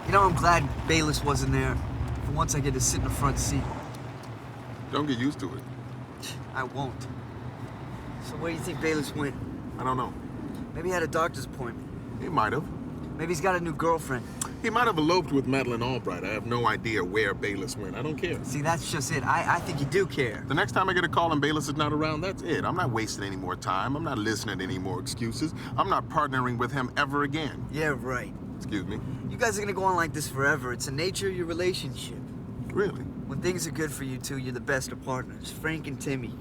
You know, I'm glad Bayliss wasn't there. For once, I get to sit in the front seat. Don't get used to it. I won't. So where do you think Bayliss went? I don't know. Maybe he had a doctor's appointment. He might have. Maybe he's got a new girlfriend. He might have eloped with Madeleine Albright. I have no idea where Bayliss went. I don't care. See, that's just it. I think you do care. The next time I get a call and Bayliss is not around, that's it. I'm not wasting any more time. I'm not listening to any more excuses. I'm not partnering with him ever again. Yeah, right. Excuse me? You guys are gonna go on like this forever. It's the nature of your relationship. Really? When things are good for you two, you're the best of partners. Frank and Timmy.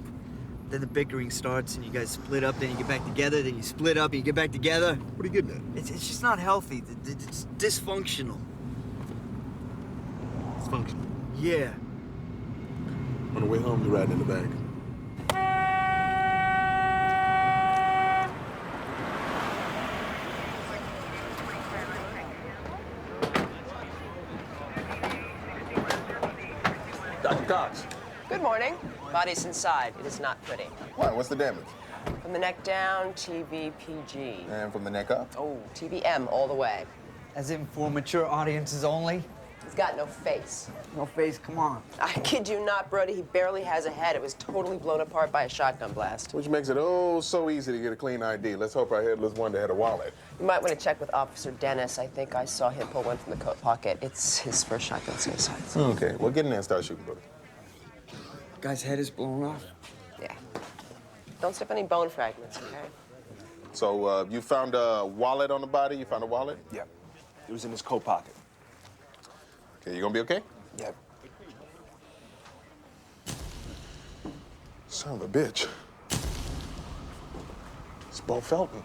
Then the bickering starts and you guys split up, then you get back together, then you split up and you get back together. What are you getting at? It's just not healthy. It's dysfunctional. Dysfunctional. Yeah. On the way home, you're riding in the back. Dr. Cox. Good morning. Body's inside. It is not pretty. Why? What's the damage? From the neck down, TVPG. And from the neck up? Oh, TVM all the way. As in for mature audiences only? He's got no face. No face, come on. I kid you not, Brody. He barely has a head. It was totally blown apart by a shotgun blast. Which makes it oh so easy to get a clean ID. Let's hope our headless wonder had a wallet. You might want to check with Officer Dennis. I think I saw him pull one from the coat pocket. It's his first shotgun suicide. Okay, well, get in there and start shooting, brother. Guy's head is blown off. Yeah. Don't step any bone fragments, okay? So, you found a wallet on the body? You found a wallet? Yeah. It was in his coat pocket. Okay, you gonna be okay? Yeah. Son of a bitch. It's Beau Felton.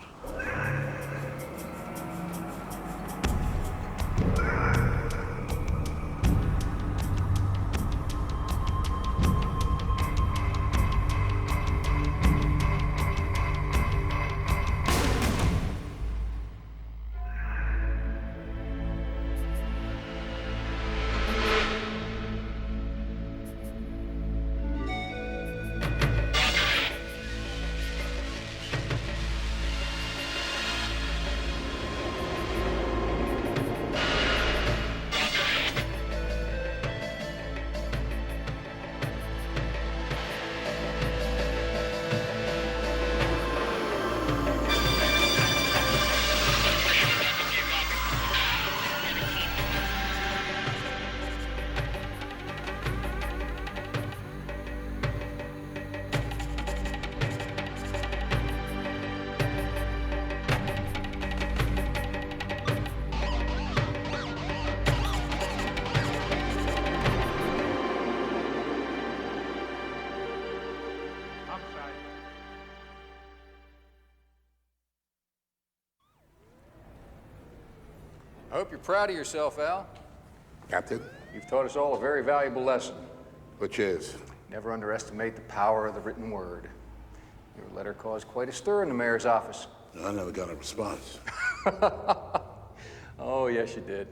I hope you're proud of yourself, Al. Captain? You've taught us all a very valuable lesson. Which is? Never underestimate the power of the written word. Your letter caused quite a stir in the mayor's office. I never got a response. Oh, yes, you did.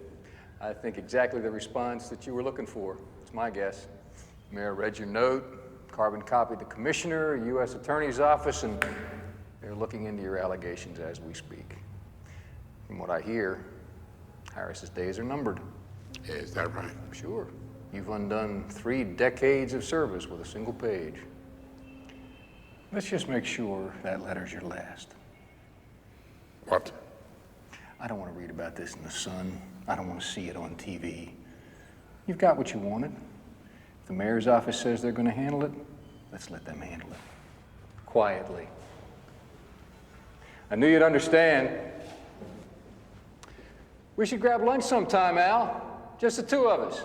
I think exactly the response that you were looking for. It's my guess. The mayor read your note, carbon copied the commissioner, U.S. Attorney's office, and they're looking into your allegations as we speak. From what I hear, Harris's days are numbered. Yeah, is that right? Sure. You've undone 3 decades of service with a single page. Let's just make sure that letter's your last. What? I don't want to read about this in the Sun. I don't want to see it on TV. You've got what you wanted. If the mayor's office says they're going to handle it, let's let them handle it. Quietly. I knew you'd understand. We should grab lunch sometime, Al. Just the 2 of us.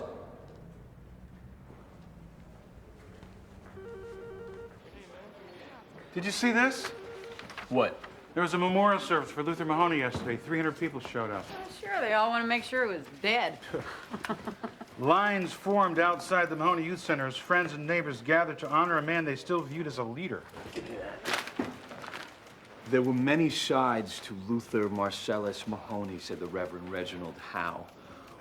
Did you see this? What? There was a memorial service for Luther Mahoney yesterday. 300 people showed up. Sure, they all want to make sure it was dead. Lines formed outside the Mahoney Youth Center as friends and neighbors gathered to honor a man they still viewed as a leader. There were many sides to Luther Marcellus Mahoney, said the Reverend Reginald Howe.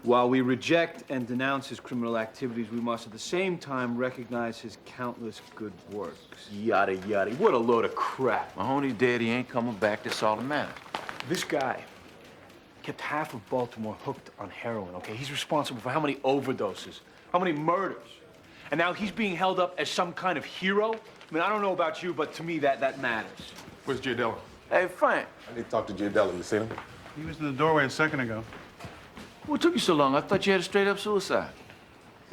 While we reject and denounce his criminal activities, we must at the same time recognize his countless good works. Yada, yada. What a load of crap. Mahoney's dead. He ain't coming back. That's all that matters. This guy, kept half of Baltimore hooked on heroin, okay? He's responsible for how many overdoses, how many murders. And now he's being held up as some kind of hero? I mean, I don't know about you, but to me, that matters. Where's Giardello? Hey, Frank. I need to talk to Giardello. You seen him? He was in the doorway a second ago. What took you so long? I thought you had a straight-up suicide.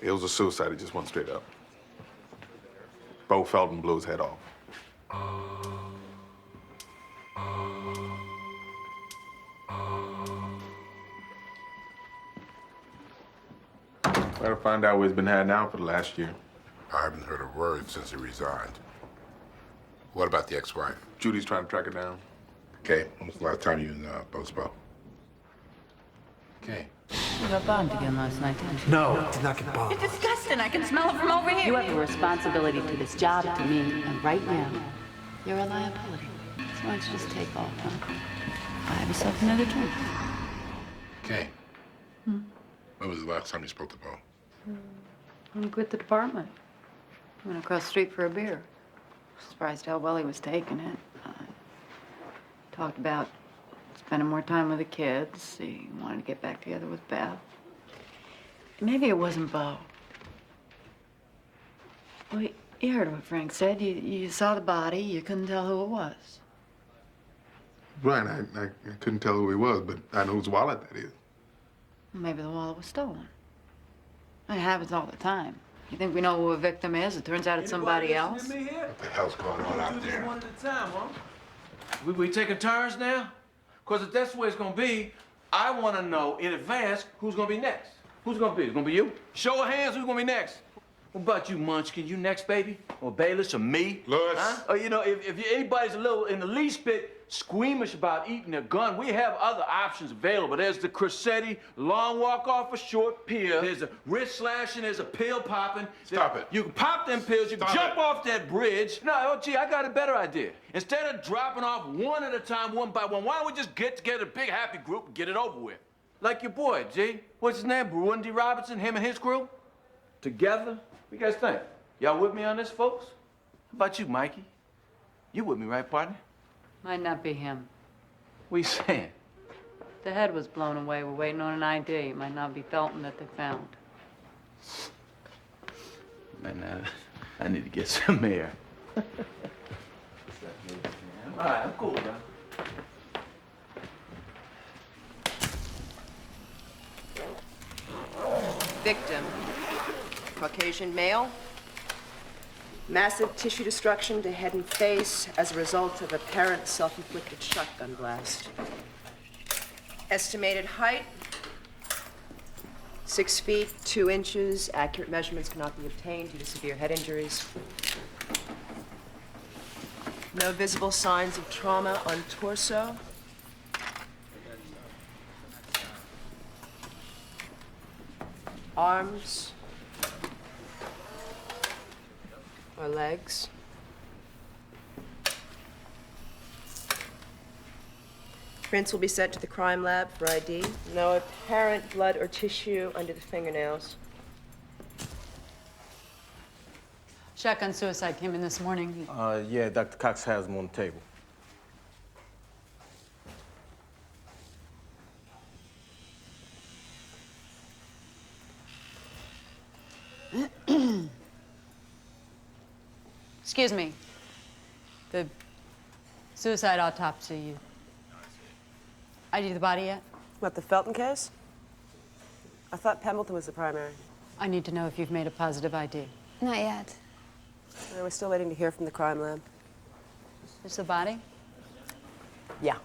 It was a suicide. He just went straight up. Beau Felton blew his head off. Better find out where he's been hiding out for the last year. I haven't heard a word since he resigned. What about the ex-wife? Judy's trying to track her down. Okay, when was the last time you and Beau spoke? Okay. You got bombed again last night, didn't you? No, did not get bombed. It's disgusting. I can smell it from over here. You have a responsibility to this job, to me, and right now, you're a liability. So why don't you just take off, huh? Buy yourself another drink. Okay. When was the last time you spoke to Beau? When he quit the department. Went across the street for a beer. Surprised how well he was taking it. Talked about spending more time with the kids. He wanted to get back together with Beth. Maybe it wasn't Beau. Well, you heard what Frank said. You saw the body. You couldn't tell who it was. Right, I couldn't tell who he was, but I know whose wallet that is. Maybe the wallet was stolen. It happens all the time. You think we know who a victim is? It turns out it's somebody else. What the hell's going on out there? One at a time, huh? We taking turns now? Because if that's the way it's gonna be, I want to know in advance who's gonna be next. Who's gonna be? It's gonna be you? Show of hands, who's gonna be next? What about you, Munchkin? You next, baby? Or Bayliss, or me? Lewis. Huh? Or, you know, if anybody's a little, in the least bit, squeamish about eating a gun, we have other options available. There's the Cressetti, long walk off a short pier. There's a wrist slashing, there's a pill popping. Stop it. You can pop them pills, you can jump off that bridge. No, oh, gee, I got a better idea. Instead of dropping off one at a time, one by one, why don't we just get together a big happy group and get it over with? Like your boy, G. What's his name? Burundi Robinson, him and his crew? Together? What you guys think? Y'all with me on this, folks? How about you, Mikey? You with me, right, partner? Might not be him. What you saying? The head was blown away. We're waiting on an ID. It might not be Felton that they found. Man, I need to get some air. All right, I'm cool, man. Victim, Caucasian male. Massive tissue destruction to head and face as a result of apparent self-inflicted shotgun blast. Estimated height, 6 feet, 2 inches. Accurate measurements cannot be obtained due to severe head injuries. No visible signs of trauma on torso. Arms or legs. Prints will be sent to the crime lab for ID. No apparent blood or tissue under the fingernails. Shotgun suicide came in this morning. Yeah, Dr. Cox has them on the table. Excuse me. The suicide autopsy, you ID the body yet? What, the Felton case? I thought Pembleton was the primary. I need to know if you've made a positive ID. Not yet. We're still waiting to hear from the crime lab. Is the body? Yeah.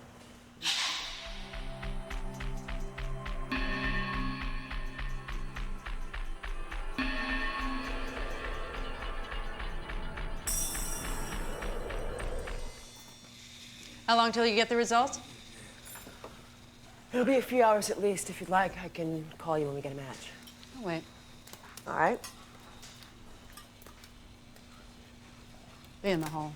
How long till you get the results? It'll be a few hours at least. If you'd like, I can call you when we get a match. Oh, wait. All right. Be in the hall.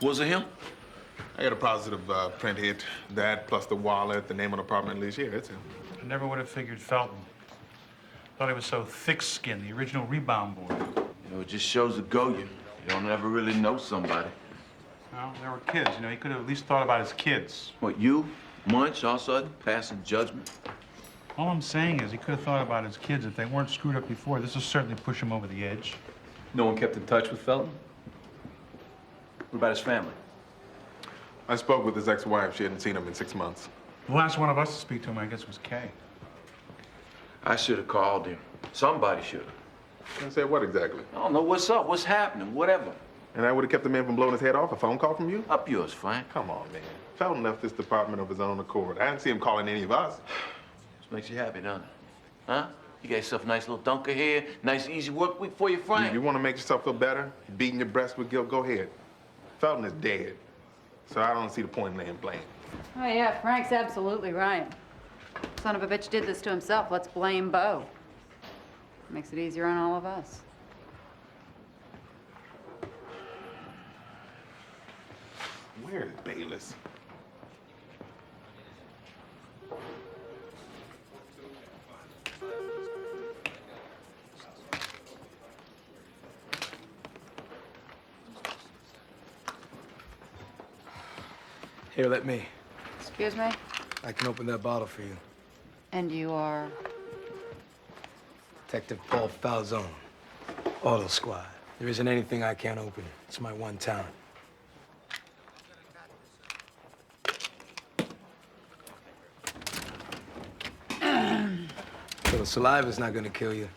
Was it him? I got a positive print hit. That plus the wallet, the name on the apartment lease. Yeah, it's him. I never would have figured Felton. Thought he was so thick-skinned, the original rebound boy. You know, it just shows a go you. You don't ever really know somebody. Well, there were kids. You know, he could have at least thought about his kids. What, you, Munch, all of a sudden, passing judgment? All I'm saying is he could have thought about his kids. If they weren't screwed up before, this will certainly push him over the edge. No one kept in touch with Felton? What about his family? I spoke with his ex-wife. She hadn't seen him in 6 months. The last one of us to speak to him, I guess, was Kay. I should have called him. Somebody should have. I said what exactly? I don't know what's up, what's happening, whatever. And I would have kept the man from blowing his head off. A phone call from you? Up yours, Frank. Come on, man. Felton left this department of his own accord. I didn't see him calling any of us. This makes you happy, doesn't it? Huh? You got yourself a nice little dunker here, nice easy work week for you, Frank. You want to make yourself feel better? Beating your breast with guilt? Go ahead. Felton is dead. So I don't see the point in laying blame. Oh, yeah, Frank's absolutely right. Son of a bitch did this to himself. Let's blame Beau. Makes it easier on all of us. Where is Bayliss? Here, let me. Excuse me? I can open that bottle for you. And you are? Detective Paul Falzone, Auto Squad. There isn't anything I can't open. It's my one talent. So the saliva's not gonna kill you.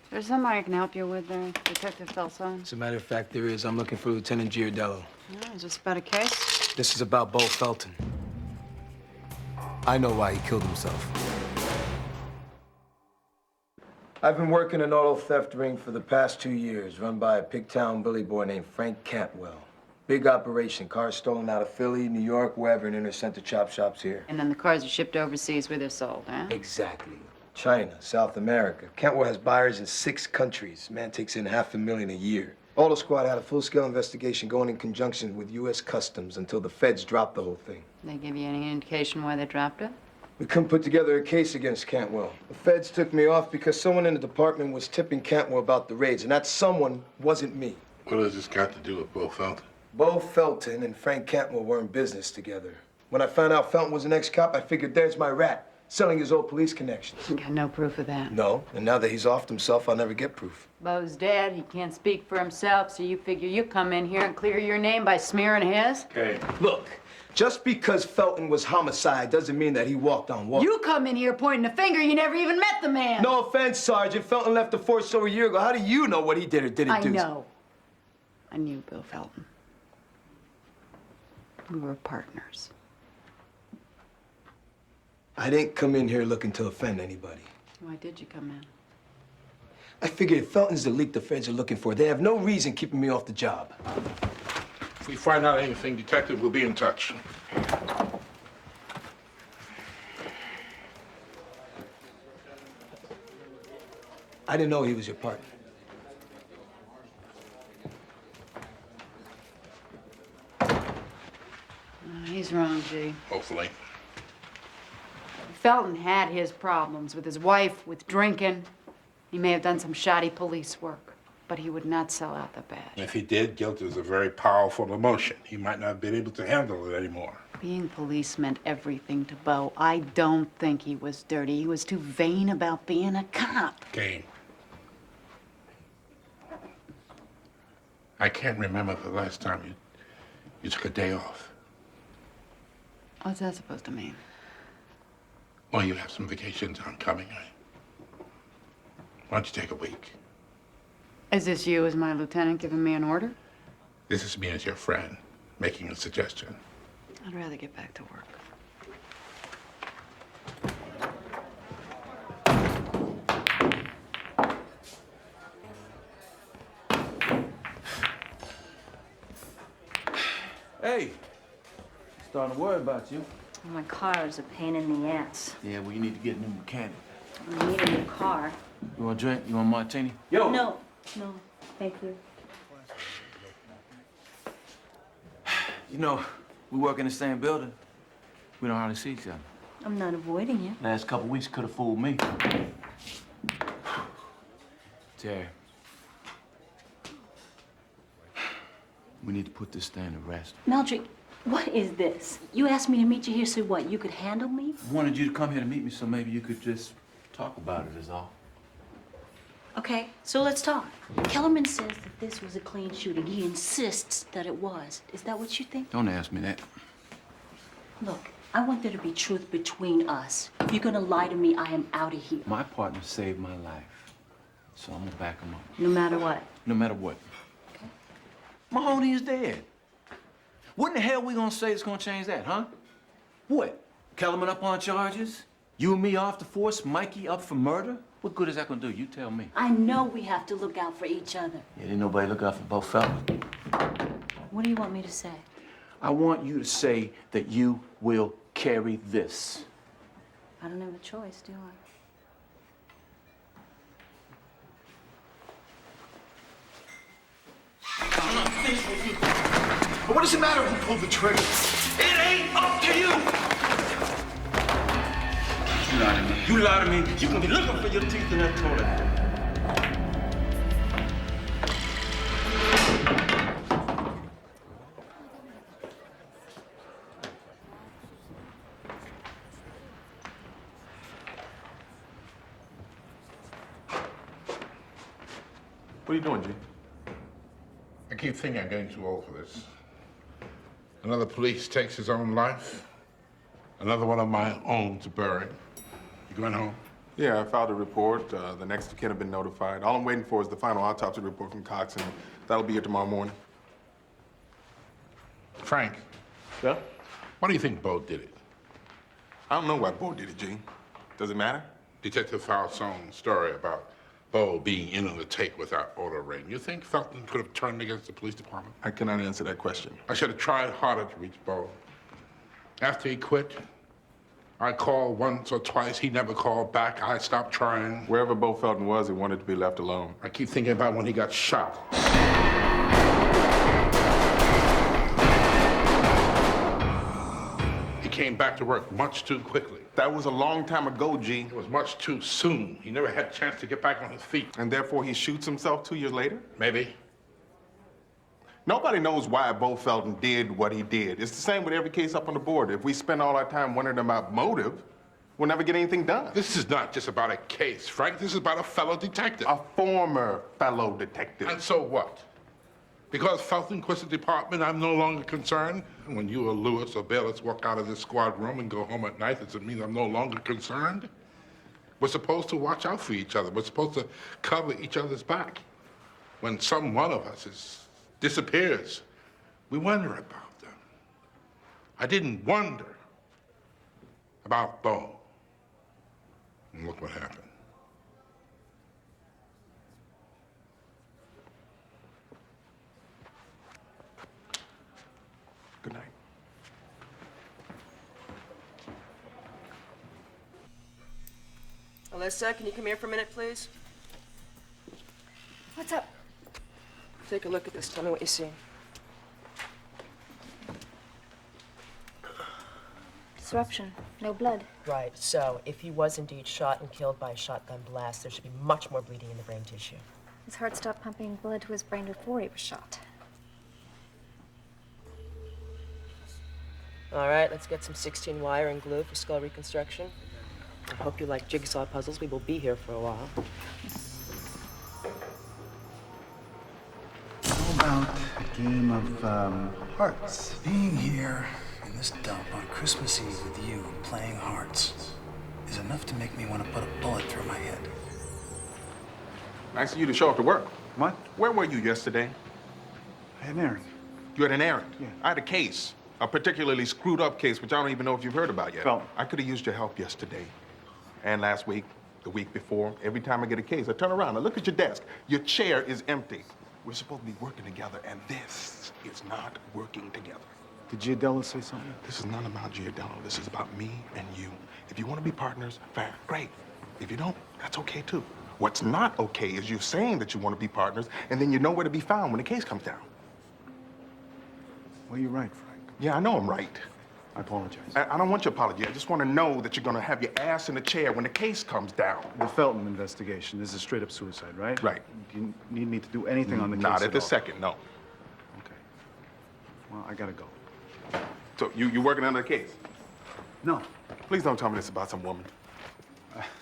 There's something I can help you with there, Detective Felton. As a matter of fact, there is. I'm looking for Lieutenant Giardello. Oh, is this about a case? This is about Beau Felton. I know why he killed himself. I've been working an auto theft ring for the past 2 years, run by a Pigtown Billy boy named Frank Cantwell. Big operation, cars stolen out of Philly, New York, wherever, and they're sent to chop shops here. And then the cars are shipped overseas where they're sold, huh? Exactly. China, South America. Cantwell has buyers in 6 countries. Man takes in $500,000 a year. Auto Squad had a full-scale investigation going in conjunction with U.S. Customs until the feds dropped the whole thing. They give you any indication why they dropped it? We couldn't put together a case against Cantwell. The feds took me off because someone in the department was tipping Cantwell about the raids, and that someone wasn't me. What has this got to do with Beau Felton? Beau Felton and Frank Cantwell were in business together. When I found out Felton was an ex-cop, I figured there's my rat, selling his old police connections. You got no proof of that. No, and now that he's offed himself, I'll never get proof. Beau's dead. He can't speak for himself, so you figure you come in here and clear your name by smearing his? Okay. Look, just because Felton was homicide doesn't mean that he walked on water. You come in here pointing a finger. You never even met the man. No offense, Sergeant. Felton left the force over a year ago. How do you know what he did or didn't do? I know. I knew Beau Felton. We were partners. I didn't come in here looking to offend anybody. Why did you come in? I figured if Felton's the leak the feds are looking for, they have no reason keeping me off the job. If we find out anything, Detective, we'll be in touch. I didn't know he was your partner. He's wrong, G. Hopefully. Felton had his problems with his wife, with drinking. He may have done some shoddy police work, but he would not sell out the badge. If he did, guilt is a very powerful emotion. He might not have been able to handle it anymore. Being police meant everything to Beau. I don't think he was dirty. He was too vain about being a cop. Game. I can't remember the last time you took a day off. What's that supposed to mean? Well, you have some vacation time coming. Why don't you take a week? Is this you as my lieutenant giving me an order? This is me as your friend, making a suggestion. I'd rather get back to work. Hey, starting to worry about you. My car is a pain in the ass. Yeah, well, you need to get a new mechanic. I need a new car. You want a drink? You want a martini? No, no, thank you. You know, we work in the same building. We don't hardly see each other. I'm not avoiding you. Last couple weeks could have fooled me. Terry, we need to put this thing to rest. Meldrick, what is this? You asked me to meet you here so what, you could handle me? I wanted you to come here to meet me so maybe you could just talk about it is all. Okay, so let's talk. Kellerman says that this was a clean shooting. He insists that it was. Is that what you think? Don't ask me that. Look, I want there to be truth between us. If you're gonna lie to me, I am out of here. My partner saved my life, so I'm gonna back him up. No matter what. No matter what. Okay. Mahoney is dead. What in the hell we gonna say that's gonna change that, huh? What? Kellerman up on charges? You and me off the force? Mikey up for murder? What good is that gonna do? You tell me. I know we have to look out for each other. Yeah, ain't nobody look out for Beau Felton. What do you want me to say? I want you to say that you will carry this. I don't have a choice, do I? I'm not finished with you. But what does it matter who pulled the trigger? It ain't up to you! You lie to me. You lie to me. You can be looking for your teeth in that toilet. What are you doing, G? I keep thinking I'm getting too old for this. Another police takes his own life. Another one of my own to bury. You going home? Yeah, I filed a report. The next of kin have been notified. All I'm waiting for is the final autopsy report from Cox, and that'll be here tomorrow morning. Frank. Yeah? Why do you think Beau did it? I don't know why Beau did it, G. Does it matter? Detective Falsone's story about Beau being in on the take without order ring. You think Felton could have turned against the police department? I cannot answer that question. I should have tried harder to reach Beau. After he quit, I called once or twice. He never called back. I stopped trying. Wherever Beau Felton was, he wanted to be left alone. I keep thinking about when he got shot. He came back to work much too quickly. That was a long time ago, G. It was much too soon. He never had a chance to get back on his feet. And therefore he shoots himself 2 years later? Maybe. Nobody knows why Beau Felton did what he did. It's the same with every case up on the board. If we spend all our time wondering about motive, we'll never get anything done. This is not just about a case, Frank. This is about a fellow detective. A former fellow detective. And so what? Because Felton quits the department, I'm no longer concerned? When you or Lewis or Bayliss walk out of this squad room and go home at night, does it mean I'm no longer concerned? We're supposed to watch out for each other. We're supposed to cover each other's back. When some one of us disappears, we wonder about them. I didn't wonder about Beau. And look what happened. Good night. Alyssa, can you come here for a minute, please? What's up? Take a look at this. Tell me what you see. Disruption. No blood. Right. So, if he was indeed shot and killed by a shotgun blast, there should be much more bleeding in the brain tissue. His heart stopped pumping blood to his brain before he was shot. All right, let's get some 16 wire and glue for skull reconstruction. I hope you like jigsaw puzzles. We will be here for a while. How about a game of hearts? Being here in this dump on Christmas Eve with you and playing hearts is enough to make me want to put a bullet through my head. Nice of you to show up to work. What? Where were you yesterday? I had an errand. You had an errand? Yeah. I had a case. A particularly screwed up case, which I don't even know if you've heard about yet. Felton. I could have used your help yesterday. And last week, the week before. Every time I get a case, I turn around, I look at your desk. Your chair is empty. We're supposed to be working together, and this is not working together. Did Giardello say something? This is not about Giardello. This is about me and you. If you want to be partners, fair, great. If you don't, that's okay too. What's not okay is you saying that you want to be partners, and then you know where to be found when the case comes down. Well, you're right, Frank. Yeah, I know I'm right. I apologize. I don't want your apology. I just want to know that you're going to have your ass in the chair when the case comes down. The Felton investigation. This is straight up suicide, right? Right. Do you need me to do anything on the case Not at at this all? second, no. Okay. Well, I gotta go. So you working on the case? No. Please don't tell me this is about some woman.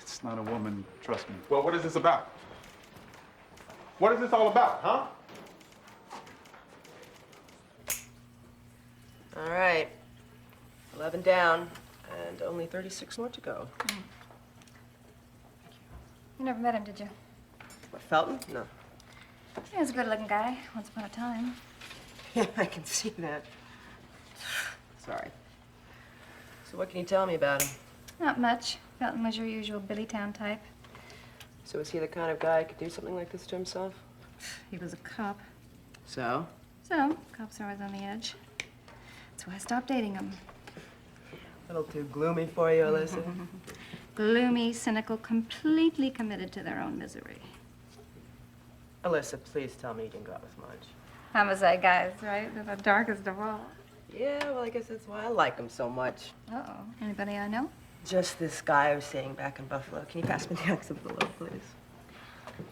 It's not a woman, trust me. Well, what is this about? What is this all about, huh? All right. 11 down, and only 36 more to go. You never met him, did you? What, Felton? No. He was a good-looking guy, once upon a time. Yeah, I can see that. Sorry. So what can you tell me about him? Not much. Felton was your usual Billytown type. So is he the kind of guy who could do something like this to himself? He was a cop. So? So, cops are always on the edge. That's why I stopped dating him. A little too gloomy for you, Alyssa? Gloomy, cynical, completely committed to their own misery. Alyssa, please tell me you didn't go out with Mudge. Homicide guys, right? They're the darkest of all. Yeah, well, I guess that's why I like him so much. Uh-oh. Anybody I know? Just this guy who's staying back in Buffalo. Can you pass me the accent below, please?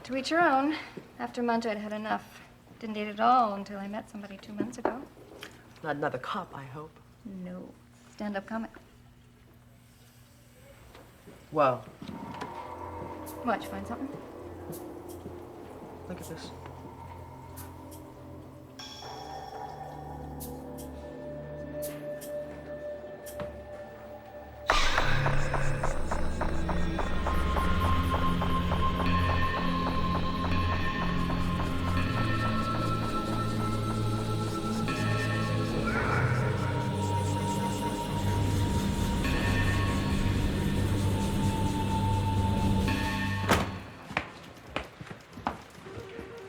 To each your own. After Mudge, I'd had enough. Didn't date at all until I met somebody 2 months ago. Not another cop, I hope. No. Stand-up comic. Whoa. What, you find something? Look at this.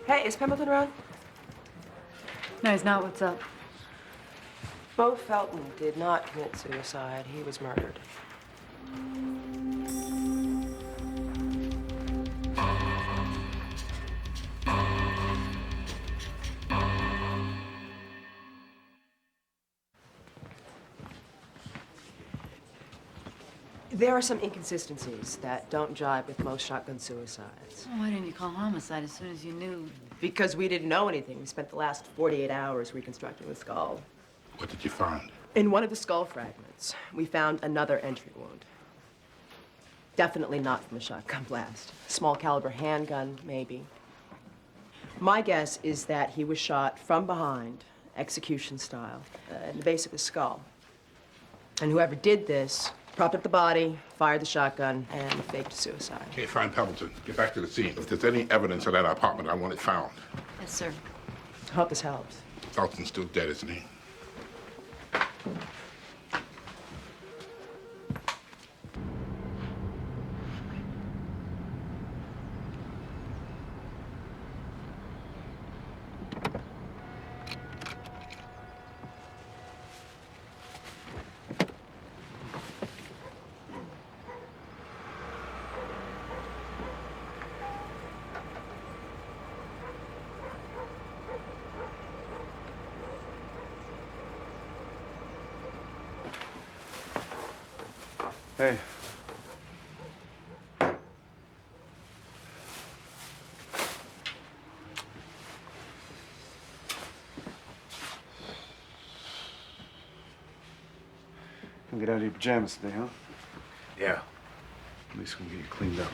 Hey, is Pembleton around? No, he's not. What's up? Beau Felton did not commit suicide. He was murdered. There are some inconsistencies that don't jive with most shotgun suicides. Why didn't you call homicide as soon as you knew? Because we didn't know anything. We spent the last 48 hours reconstructing the skull. What did you find? In one of the skull fragments, we found another entry wound. Definitely not from a shotgun blast. Small caliber handgun, maybe. My guess is that he was shot from behind, execution style, in the base of his skull. And whoever did this propped up the body, fired the shotgun, and faked suicide. Okay, fine, Pembleton. Get back to the scene. If there's any evidence of that apartment, I want it found. Yes, sir. I hope this helps. Felton's still dead, isn't he? Hey. Can get out of your pajamas today, huh? Yeah. At least we can get you cleaned up.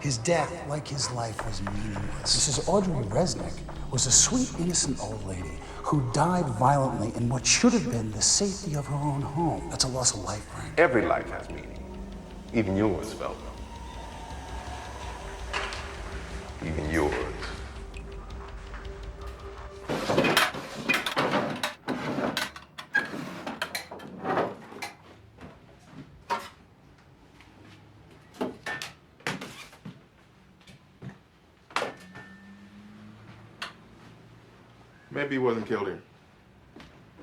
His death, like his life, was meaningless. Mrs. Audrey Resnick was a sweet, innocent old lady who died violently in what should have been the safety of her own home. That's a loss of life, Frank. Every life has meaning. Even yours, Felton. Even yours. Maybe he wasn't killed here.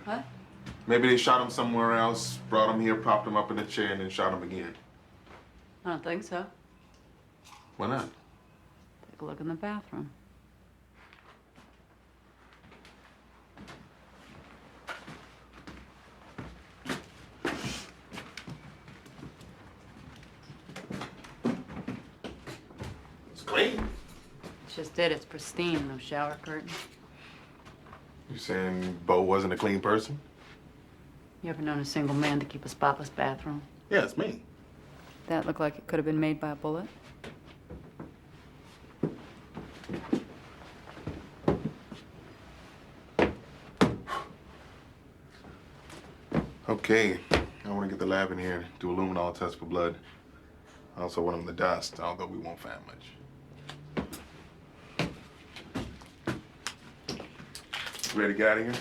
What? Maybe they shot him somewhere else, brought him here, propped him up in a chair, and then shot him again. I don't think so. Why not? Take a look in the bathroom. It's clean. It's just it. It's pristine. No shower curtain. You saying Beau wasn't a clean person? You ever known a single man to keep a spotless bathroom? Yeah, it's me. That looked like it could have been made by a bullet. Okay, I want to get the lab in here, do a luminol test for blood. I also want them to dust, although we won't find much. Ready to get out of here?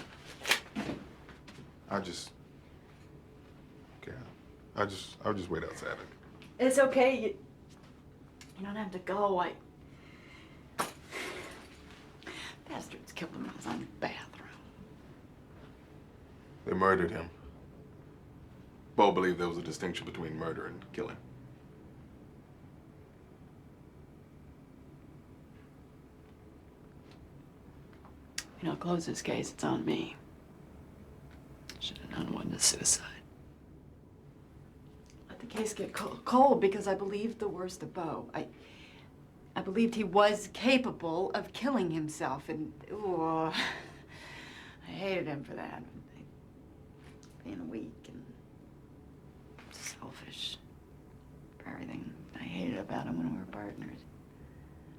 I'll just wait outside. It's okay. You don't have to go. Bastards killed him in his own bathroom. They murdered him. Beau believed there was a distinction between murder and killing. You know, close this case. It's on me. Should have known it wasn't a suicide. Let the case get cold because I believed the worst of Beau. I believed he was capable of killing himself, and I hated him for that. Being weak and selfish for everything I hated about him when we were partners.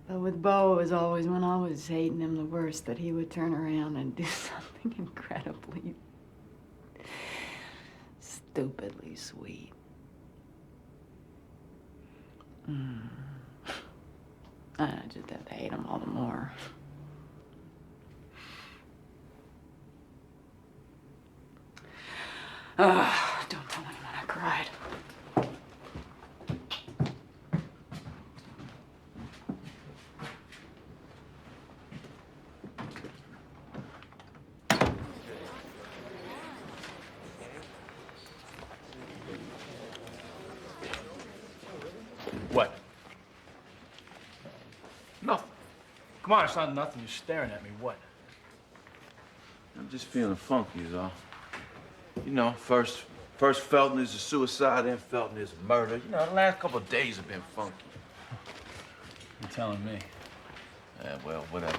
But with Beau, it was always when I was hating him the worst that he would turn around and do something incredibly, stupidly sweet. I just have to hate him all the more. Don't tell anyone I cried. What? Nothing. Come on, it's not nothing. You're staring at me. What? I'm just feeling funky is all. You know, first Felton is a suicide, then Felton is a murder. You know, the last couple of days have been funky. You're telling me. Yeah, well, whatever.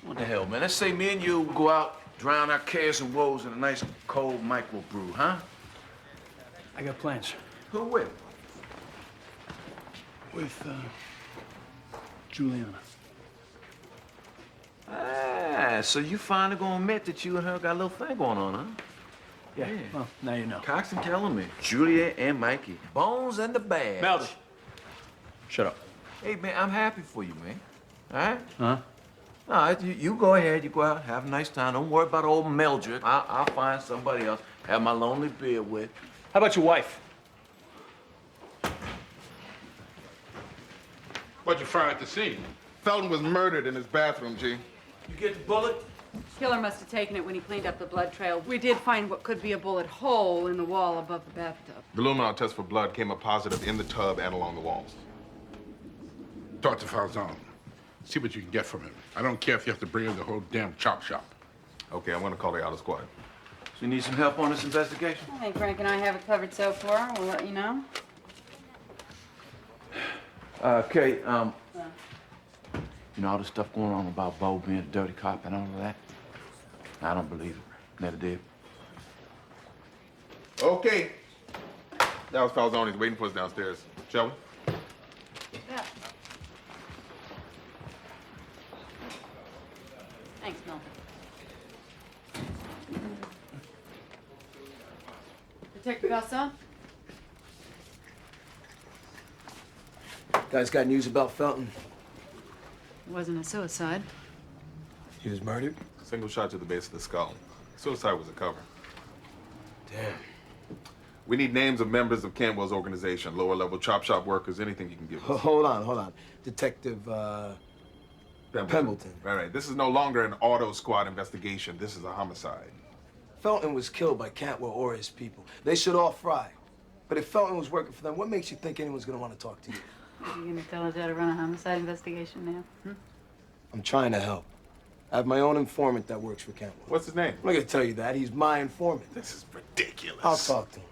What the hell, man? Let's say me and you go out, drown our cares and woes in a nice cold microbrew, huh? I got plans. Who with? With, Juliana. Ah, so you finally gonna admit that you and her got a little thing going on, huh? Yeah. Well, now you know. Coxon telling me. Juliet and Mikey. Bones and the Badge. Melody. Shut up. Hey, man, I'm happy for you, man. All right? Huh? All right, you go ahead. You go out, have a nice time. Don't worry about old Mildred. I'll find somebody else. Have my lonely beer with. How about your wife? What'd you find at the scene? Felton was murdered in his bathroom, G. You get the bullet? Killer must have taken it when he cleaned up the blood trail. We did find what could be a bullet hole in the wall above the bathtub. The luminol test for blood came up positive in the tub and along the walls. Talk to Falzone. See what you can get from him. I don't care if you have to bring in the whole damn chop shop. Okay, I'm gonna call the auto squad. So you need some help on this investigation? I think Frank and I have it covered so far. We'll let you know. Kate, you know all the stuff going on about Beau being a dirty cop and all of that? I don't believe it. Never did. Okay. That was Falzone. He's waiting for us downstairs. Shall we? Yeah. Thanks, Milton. Detective Garcon? Guys got news about Felton? It wasn't a suicide. He was murdered? Single shot to the base of the skull. Suicide was a cover. Damn. We need names of members of Cantwell's organization, lower level chop shop workers, anything you can give us. Hold on. Detective, Pembleton. Right. This is no longer an auto squad investigation. This is a homicide. Felton was killed by Cantwell or his people. They should all fry. But if Felton was working for them, what makes you think anyone's gonna want to talk to you? Are you gonna tell us how to run a homicide investigation now? I'm trying to help. I have my own informant that works for Cantwell. What's his name? I'm not gonna tell you that. He's my informant. This is ridiculous. I'll talk to him.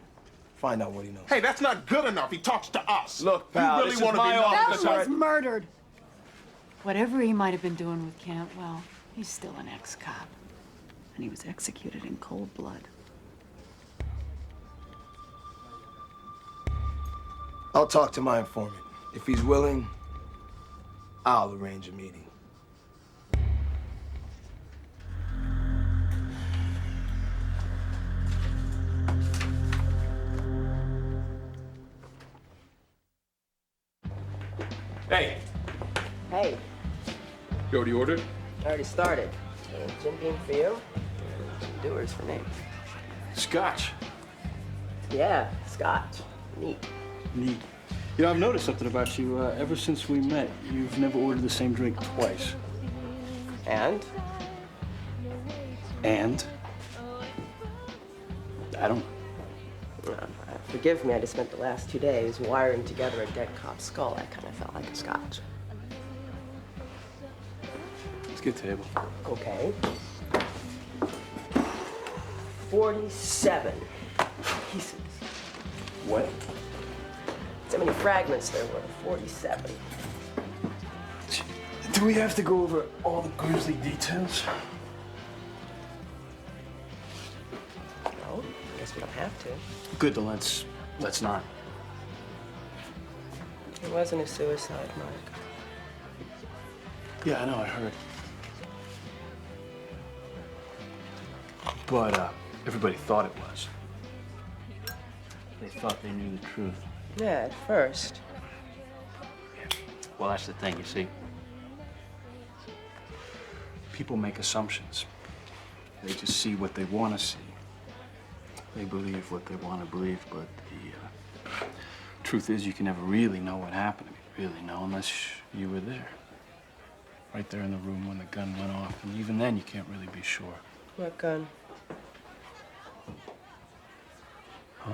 Find out what he knows. Hey, that's not good enough. He talks to us. Look, pal, you really want to be Felton known was murdered. Whatever he might have been doing with Cantwell, he's still an ex-cop. And he was executed in cold blood. I'll talk to my informant. If he's willing, I'll arrange a meeting. Hey. Hey, You already ordered? I already started. Jim Beam for you, and some doers for me. Scotch. Yeah, scotch. Neat. Neat. You know, I've noticed something about you. Ever since we met, you've never ordered the same drink twice. And? And? I don't know. Forgive me, I just spent the last 2 days wiring together a dead cop's skull. That kind of felt like a scotch. Let's get a table. Okay. 47 pieces. What? So many fragments there were. 47. Do we have to go over all the grisly details? No, I guess we don't have to. Good, then let's not. It wasn't a suicide, Mark. Yeah, I know, I heard. But, everybody thought it was. They thought they knew the truth. Yeah, at first. Well, that's the thing, you see. People make assumptions. They just see what they want to see. They believe what they want to believe, but the truth is you can never really know what happened. Really know unless you were there. Right there in the room when the gun went off. And even then, you can't really be sure. What gun? Huh?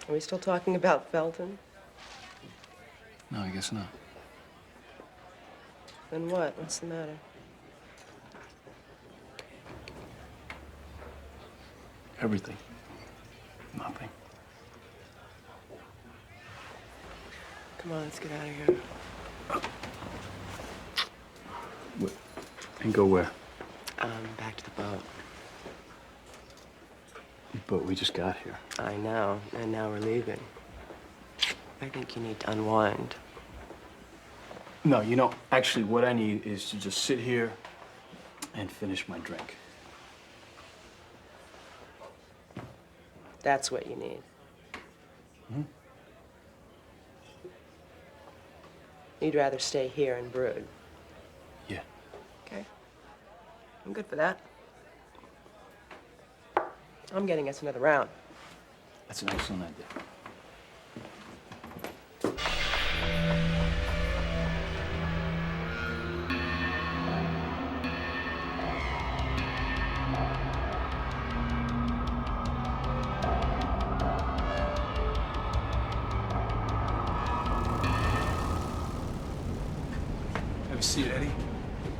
Are we still talking about Felton? No, I guess not. Then what? What's the matter? Everything. Nothing. Come on, let's get out of here. What? And go where? Back to the boat. But we just got here. I know, and now we're leaving. I think you need to unwind. No, you know, actually what I need is to just sit here and finish my drink. That's what you need. Hmm? You'd rather stay here and brood. Yeah. Okay. I'm good for that. I'm getting us another round. That's an excellent idea. Have a seat, Eddie.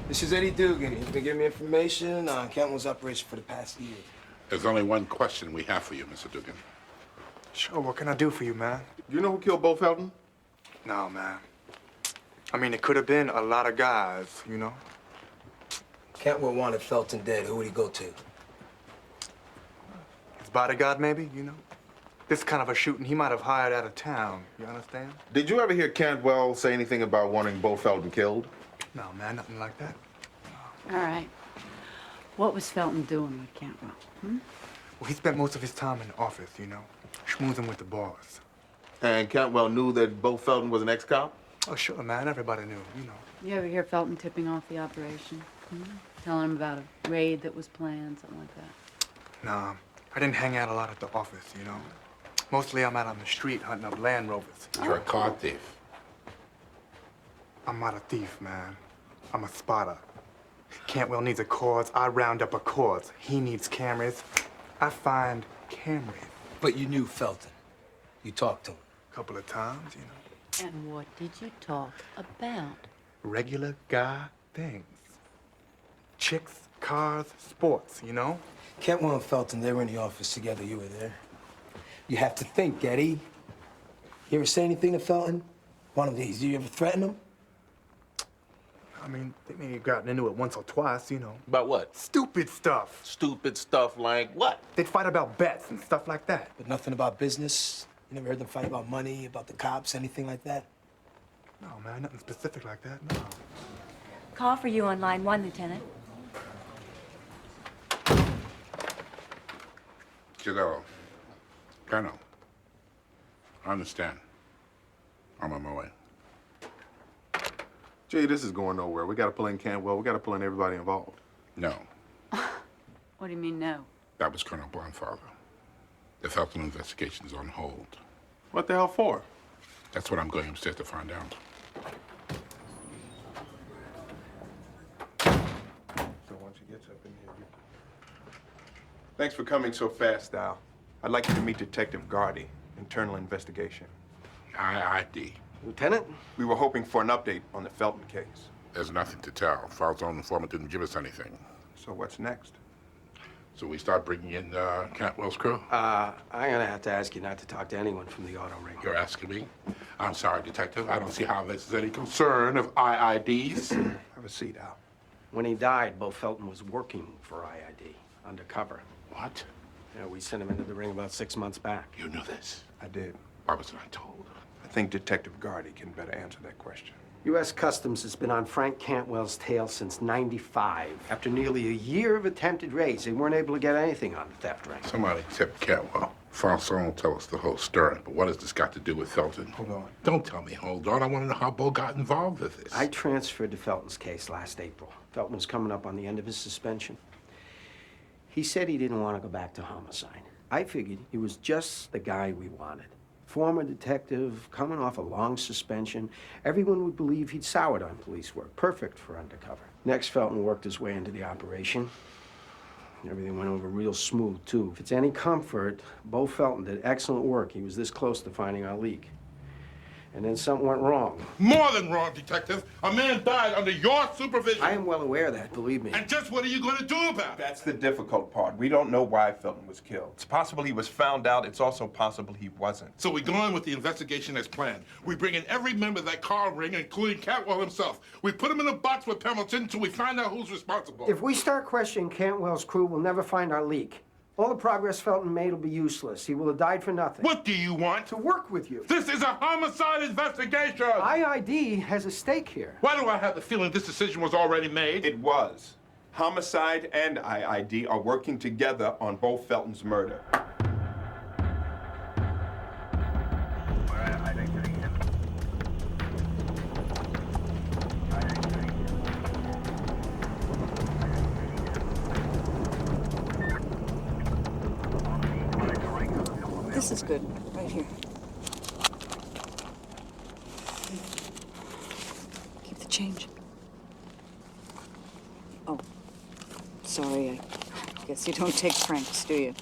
This is Eddie Dugan. He's been giving me information on Cantwell's operation for the past year. There's only one question we have for you, Mr. Dugan. Sure, what can I do for you, man? You know who killed Beau Felton? No, man. I mean, it could have been a lot of guys, you know? Cantwell wanted Felton dead. Who would he go to? His bodyguard, maybe, you know? This kind of a shooting he might have hired out of town, you understand? Did you ever hear Cantwell say anything about wanting Beau Felton killed? No, man, nothing like that. All right. What was Felton doing with Cantwell? Well, he spent most of his time in the office, you know, schmoozing with the boss. And Cantwell knew that Beau Felton was an ex-cop? Oh, sure, man. Everybody knew, you know. You ever hear Felton tipping off the operation? Telling him about a raid that was planned, something like that? Nah, I didn't hang out a lot at the office, you know. Mostly I'm out on the street hunting up Land Rovers. You're a car thief. I'm not a thief, man. I'm a spotter. Cantwell needs a cause, I round up a cause. He needs cameras, I find cameras. But you knew Felton. You talked to him. A couple of times, you know. And what did you talk about? Regular guy things. Chicks, cars, sports, you know? Cantwell and Felton, they were in the office together. You were there. You have to think, Eddie. You ever say anything to Felton? One of these. Do you ever threaten him? I mean, they may have gotten into it once or twice, you know. About what? Stupid stuff. Stupid stuff like what? They'd fight about bets and stuff like that. But nothing about business? You never heard them fight about money, about the cops, anything like that? No, man, nothing specific like that, no. Call for you on line 1, Lieutenant. Kiddo, Colonel, I understand. I'm on my way. Jay, this is going nowhere. We gotta pull in Cantwell. We gotta pull in everybody involved. No, What do you mean, no? that was Colonel Blondfather. The Felton investigation is on hold. What the hell for? That's what I'm going upstairs to find out. So once he gets up in here, Thanks for coming so fast, Al. I'd like you to meet Detective Gardy, Internal Investigation. IID. Lieutenant? We were hoping for an update on the Felton case. There's nothing to tell. Falzone informant didn't give us anything. So what's next? So we start bringing in Cantwell's crew? I'm gonna have to ask you not to talk to anyone from the auto ring. You're asking me? I'm sorry, Detective. I don't see how this is any concern of IIDs. Have a seat, Al. When he died, Beau Felton was working for IID, undercover. What? Yeah, we sent him into the ring about 6 months back. You knew this? I did. Why wasn't I told? I think Detective Gardy can better answer that question. U.S. Customs has been on Frank Cantwell's tail since '95. After nearly a year of attempted raids, they weren't able to get anything on the theft ring. Somebody tipped Cantwell. Falzone will tell us the whole story, but what has this got to do with Felton? Hold on. Don't tell me hold on. I want to know how Beau got involved with this. I transferred to Felton's case last April. Felton was coming up on the end of his suspension. He said he didn't want to go back to homicide. I figured he was just the guy we wanted. Former detective, coming off a long suspension. Everyone would believe he'd soured on police work. Perfect for undercover. Next, Felton worked his way into the operation. Everything went over real smooth, too. If it's any comfort, Beau Felton did excellent work. He was this close to finding our leak. And then something went wrong. More than wrong, Detective. A man died under your supervision. I am well aware of that, believe me. And just what are you going to do about it? That's the difficult part. We don't know why Felton was killed. It's possible he was found out. It's also possible he wasn't. So we go on with the investigation as planned. We bring in every member of that car ring, including Cantwell himself. We put him in a box with Pembleton until we find out who's responsible. If we start questioning Cantwell's crew, we'll never find our leak. All the progress Felton made will be useless. He will have died for nothing. What do you want? To work with you. This is a homicide investigation! IID has a stake here. Why do I have the feeling this decision was already made? It was. Homicide and IID are working together on Beau Felton's murder. This is good, right here. Keep the change. Oh, sorry, I guess you don't take francs, do you?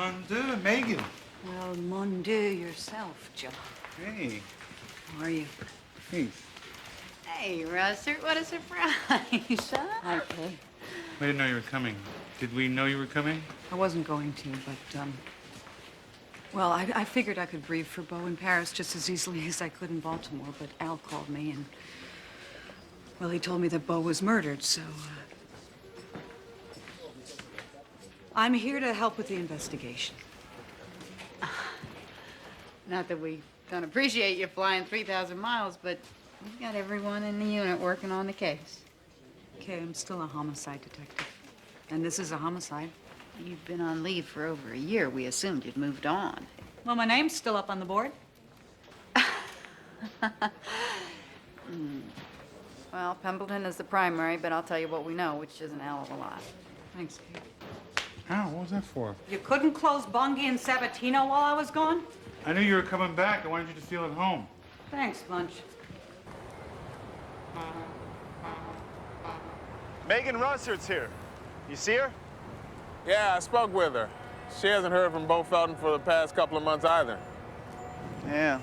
Mon Dieu, Megan. Well, mon Dieu yourself, Joe. Hey. How are you? Hey. Hey, Russert, what a surprise, huh? Hi, Kay. We didn't know you were coming. Did we know you were coming? I wasn't going to, but, well, I figured I could breathe for Beau in Paris just as easily as I could in Baltimore, but Al called me and, well, he told me that Beau was murdered, so, I'm here to help with the investigation. Not that we don't appreciate you flying 3,000 miles, but we've got everyone in the unit working on the case. Okay, I'm still a homicide detective. And this is a homicide. You've been on leave for over a year. We assumed you'd moved on. Well, my name's still up on the board. Well, Pembleton is the primary, but I'll tell you what we know, which is an hell of a lot. Thanks, Kate. How? What was that for? You couldn't close Bungie and Sabatino while I was gone? I knew you were coming back. I wanted you to feel at home. Thanks, Bunch. Megan Russert's here. You see her? Yeah, I spoke with her. She hasn't heard from Beau Felton for the past couple of months either. Yeah.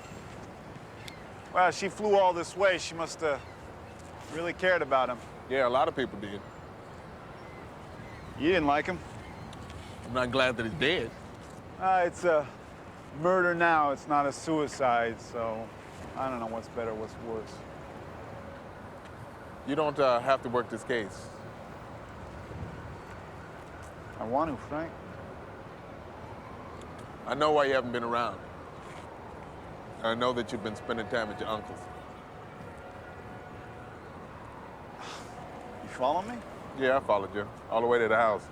Well, she flew all this way. She must have really cared about him. Yeah, a lot of people did. You didn't like him? I'm not glad that he's dead. It's a murder now. It's not a suicide, so I don't know what's better, what's worse. You don't have to work this case. I want to, Frank. I know why you haven't been around. I know that you've been spending time with your uncles. You follow me? Yeah, I followed you all the way to the house.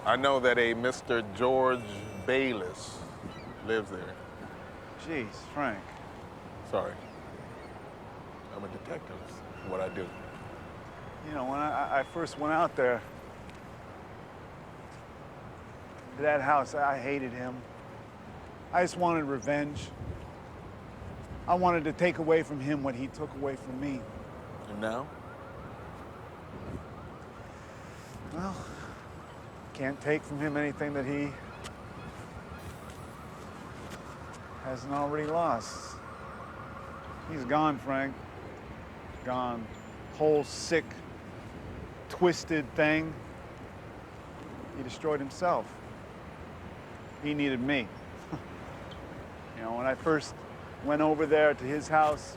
I know that a Mr. George Bayliss lives there. Jeez, Frank. Sorry. I'm a detective. That's what I do. You know, when I first went out there to that house, I hated him. I just wanted revenge. I wanted to take away from him what he took away from me. And now? Well, can't take from him anything that he hasn't already lost. He's gone, Frank. Gone. Whole sick, twisted thing. He destroyed himself. He needed me. You know, when I first went over there to his house,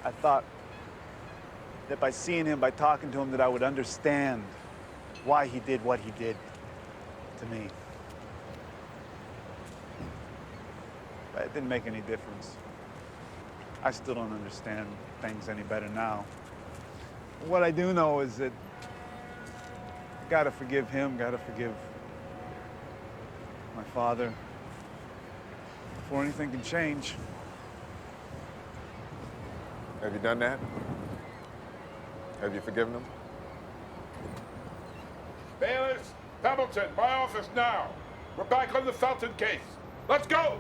I thought that by seeing him, by talking to him, that I would understand why he did what he did to me. But it didn't make any difference. I still don't understand things any better now. What I do know is that I gotta forgive him, gotta forgive my father before anything can change. Have you done that? Have you forgiven him? Bayliss, Pembleton, my office now. We're back on the Felton case. Let's go!